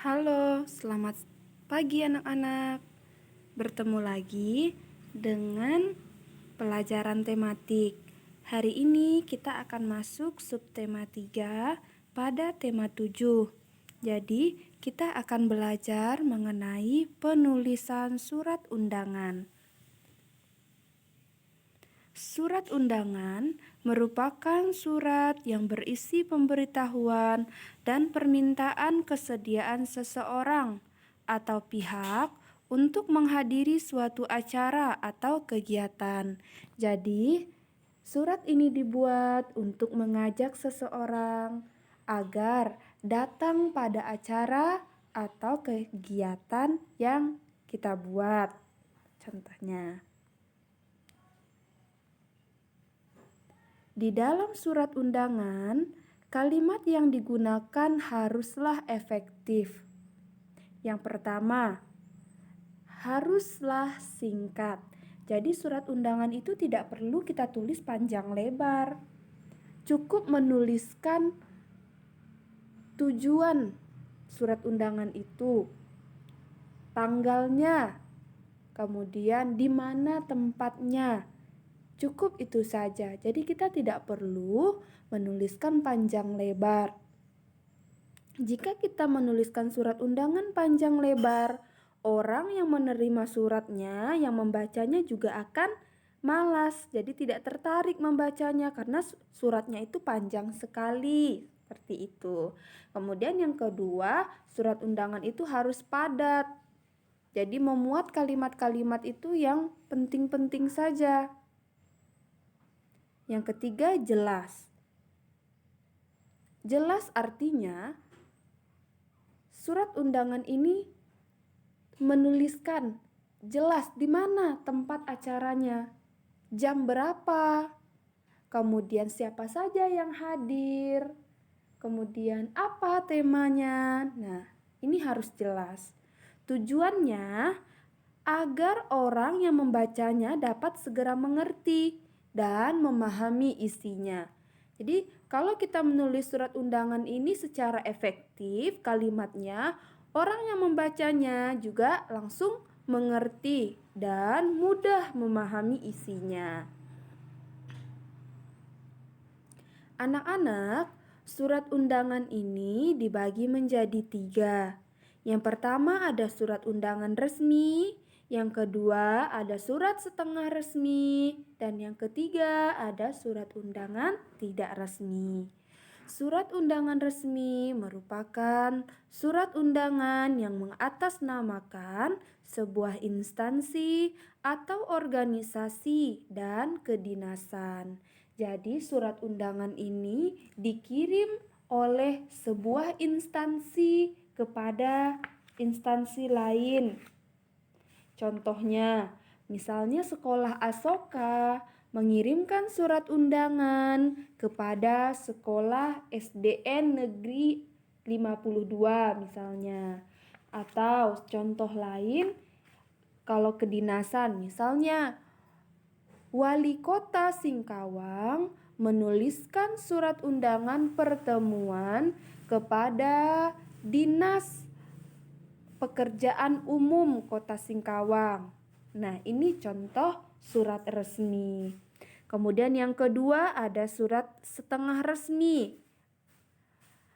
Halo, selamat pagi anak-anak. Bertemu lagi dengan pelajaran tematik. Hari ini kita akan masuk subtema 3 pada tema 7. Jadi, kita akan belajar mengenai penulisan surat undangan. Surat undangan merupakan surat yang berisi pemberitahuan dan permintaan kesediaan seseorang atau pihak untuk menghadiri suatu acara atau kegiatan. Jadi, surat ini dibuat untuk mengajak seseorang agar datang pada acara atau kegiatan yang kita buat. Contohnya, di dalam surat undangan, kalimat yang digunakan haruslah efektif. Yang pertama, haruslah singkat. Jadi surat undangan itu tidak perlu kita tulis panjang lebar. Cukup menuliskan tujuan surat undangan itu, tanggalnya, kemudian di mana tempatnya. Cukup itu saja. Jadi kita tidak perlu menuliskan panjang lebar. Jika kita menuliskan surat undangan panjang lebar, orang yang menerima suratnya, yang membacanya juga akan malas. Jadi tidak tertarik membacanya karena suratnya itu panjang sekali. Seperti itu. Kemudian yang kedua, surat undangan itu harus padat. Jadi memuat kalimat-kalimat itu yang penting-penting saja. Yang ketiga, jelas. Jelas artinya surat undangan ini menuliskan jelas di mana tempat acaranya, jam berapa, kemudian siapa saja yang hadir, kemudian apa temanya. Nah, ini harus jelas. Tujuannya agar orang yang membacanya dapat segera mengerti dan memahami isinya. Jadi, kalau kita menulis surat undangan ini secara efektif, kalimatnya, orang yang membacanya juga langsung mengerti dan mudah memahami isinya. Anak-anak, surat undangan ini dibagi menjadi 3. Yang pertama ada surat undangan resmi, yang kedua ada surat setengah resmi, dan yang ketiga ada surat undangan tidak resmi. Surat undangan resmi merupakan surat undangan yang mengatasnamakan sebuah instansi atau organisasi dan kedinasan. Jadi surat undangan ini dikirim oleh sebuah instansi kepada instansi lain. Contohnya, misalnya sekolah Asoka mengirimkan surat undangan kepada sekolah SDN Negeri 52 misalnya. Atau contoh lain, kalau kedinasan misalnya Wali Kota Singkawang menuliskan surat undangan pertemuan kepada Dinas Pekerjaan Umum Kota Singkawang. Nah, ini contoh surat resmi. Kemudian yang kedua ada surat setengah resmi.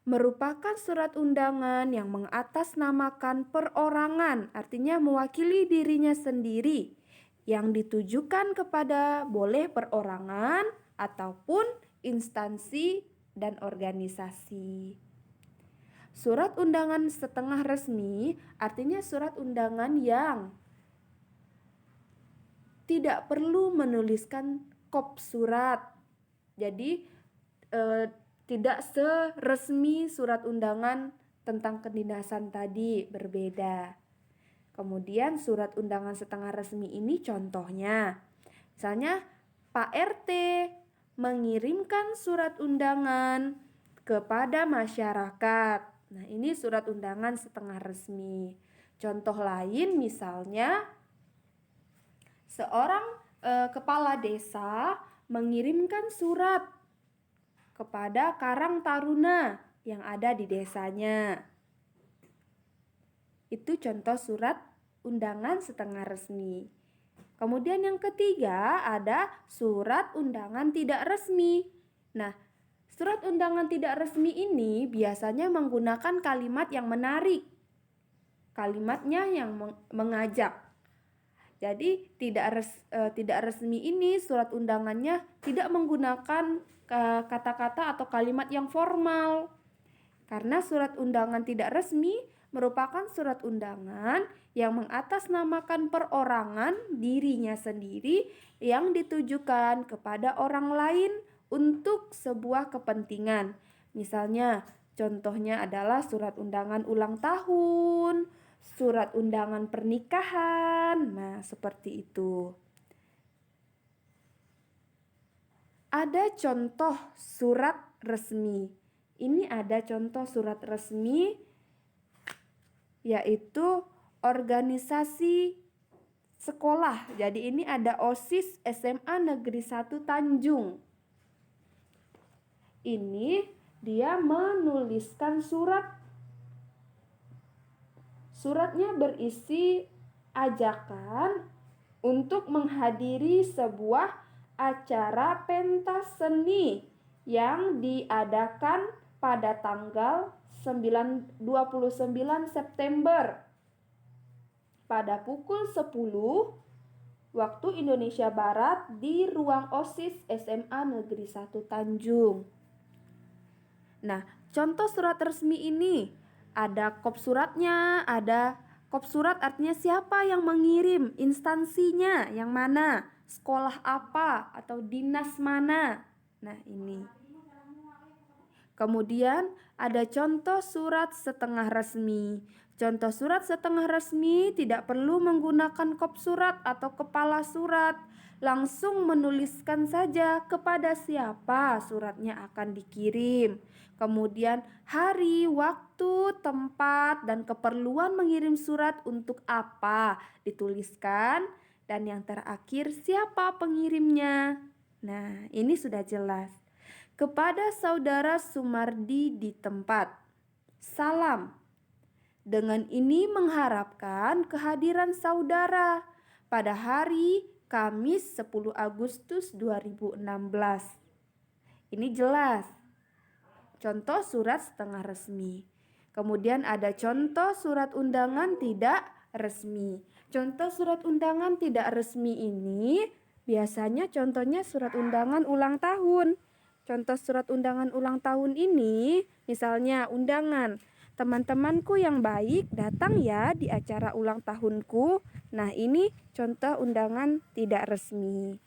Merupakan surat undangan yang mengatasnamakan perorangan, artinya mewakili dirinya sendiri, yang ditujukan kepada boleh perorangan ataupun instansi dan organisasi. Surat undangan setengah resmi artinya surat undangan yang tidak perlu menuliskan kop surat. Jadi tidak seresmi surat undangan tentang kedinasan tadi, berbeda. Kemudian surat undangan setengah resmi ini contohnya, misalnya Pak RT mengirimkan surat undangan kepada masyarakat. Nah, ini surat undangan setengah resmi. Contoh lain misalnya seorang kepala desa mengirimkan surat kepada Karang Taruna yang ada di desanya. Itu contoh surat undangan setengah resmi. Kemudian yang ketiga ada surat undangan tidak resmi. Nah, surat undangan tidak resmi ini biasanya menggunakan kalimat yang menarik. Kalimatnya yang mengajak. Jadi tidak resmi ini surat undangannya tidak menggunakan kata-kata atau kalimat yang formal. Karena surat undangan tidak resmi merupakan surat undangan yang mengatasnamakan perorangan dirinya sendiri yang ditujukan kepada orang lain untuk sebuah kepentingan. Misalnya, contohnya adalah surat undangan ulang tahun, surat undangan pernikahan. Nah, seperti itu. Ada contoh surat resmi. Ini ada contoh surat resmi, yaitu organisasi sekolah. Jadi ini ada OSIS SMA Negeri 1 Tanjung. Ini dia menuliskan surat. Suratnya berisi ajakan untuk menghadiri sebuah acara pentas seni yang diadakan pada tanggal 29 September pada pukul 10 waktu Indonesia Barat di ruang OSIS SMA Negeri 1 Tanjung. Nah, contoh surat resmi ini ada kop suratnya, ada kop surat artinya siapa yang mengirim, instansinya yang mana, sekolah apa atau dinas mana. Nah, ini. Kemudian ada contoh surat setengah resmi. Contoh surat setengah resmi tidak perlu menggunakan kop surat atau kepala surat. Langsung menuliskan saja kepada siapa suratnya akan dikirim. Kemudian hari, waktu, tempat, dan keperluan mengirim surat untuk apa dituliskan. Dan yang terakhir siapa pengirimnya. Nah, ini sudah jelas. Kepada saudara Sumardi di tempat. Salam. Dengan ini mengharapkan kehadiran saudara pada hari Kamis 10 Agustus 2016. Ini jelas. Contoh surat setengah resmi. Kemudian ada contoh surat undangan tidak resmi. Contoh surat undangan tidak resmi ini biasanya contohnya surat undangan ulang tahun. Contoh surat undangan ulang tahun ini misalnya undangan, teman-temanku yang baik datang ya di acara ulang tahunku. Nah, ini contoh undangan tidak resmi.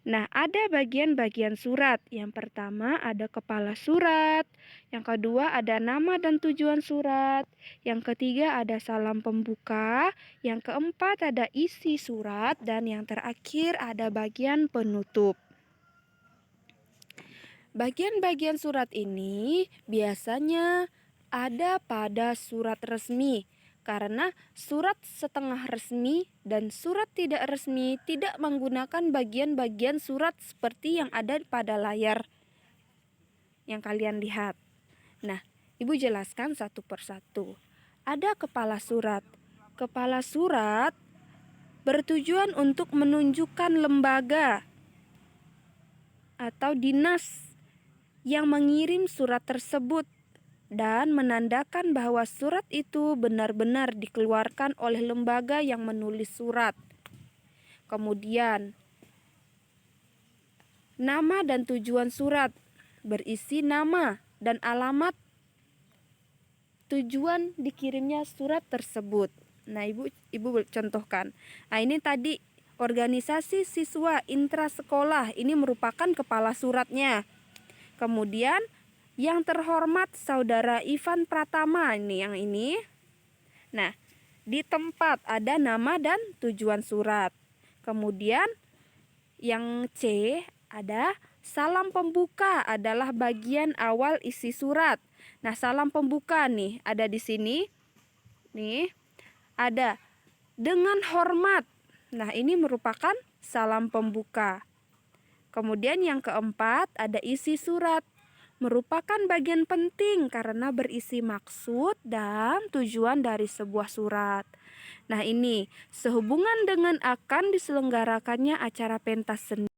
Nah, ada bagian-bagian surat. Yang pertama ada kepala surat, yang kedua ada nama dan tujuan surat, yang ketiga ada salam pembuka, yang keempat ada isi surat, dan yang terakhir ada bagian penutup. Bagian-bagian surat ini biasanya ada pada surat resmi, karena surat setengah resmi dan surat tidak resmi tidak menggunakan bagian-bagian surat seperti yang ada pada layar yang kalian lihat. Nah, Ibu jelaskan satu persatu. Ada kepala surat. Kepala surat bertujuan untuk menunjukkan lembaga atau dinas yang mengirim surat tersebut dan menandakan bahwa surat itu benar-benar dikeluarkan oleh lembaga yang menulis surat. Kemudian, nama dan tujuan surat berisi nama dan alamat tujuan dikirimnya surat tersebut. Nah, Ibu contohkan. Nah, ini tadi organisasi siswa intrasekolah, ini merupakan kepala suratnya. Kemudian yang terhormat Saudara Ivan Pratama, ini yang ini. Nah, di tempat ada nama dan tujuan surat. Kemudian yang C ada salam pembuka, adalah bagian awal isi surat. Nah, salam pembuka nih ada di sini. Nih, ada dengan hormat. Nah, ini merupakan salam pembuka. Kemudian yang keempat ada isi surat. merupakan bagian penting karena berisi maksud dan tujuan dari sebuah surat. Nah, ini sehubungan dengan akan diselenggarakannya acara pentas seni.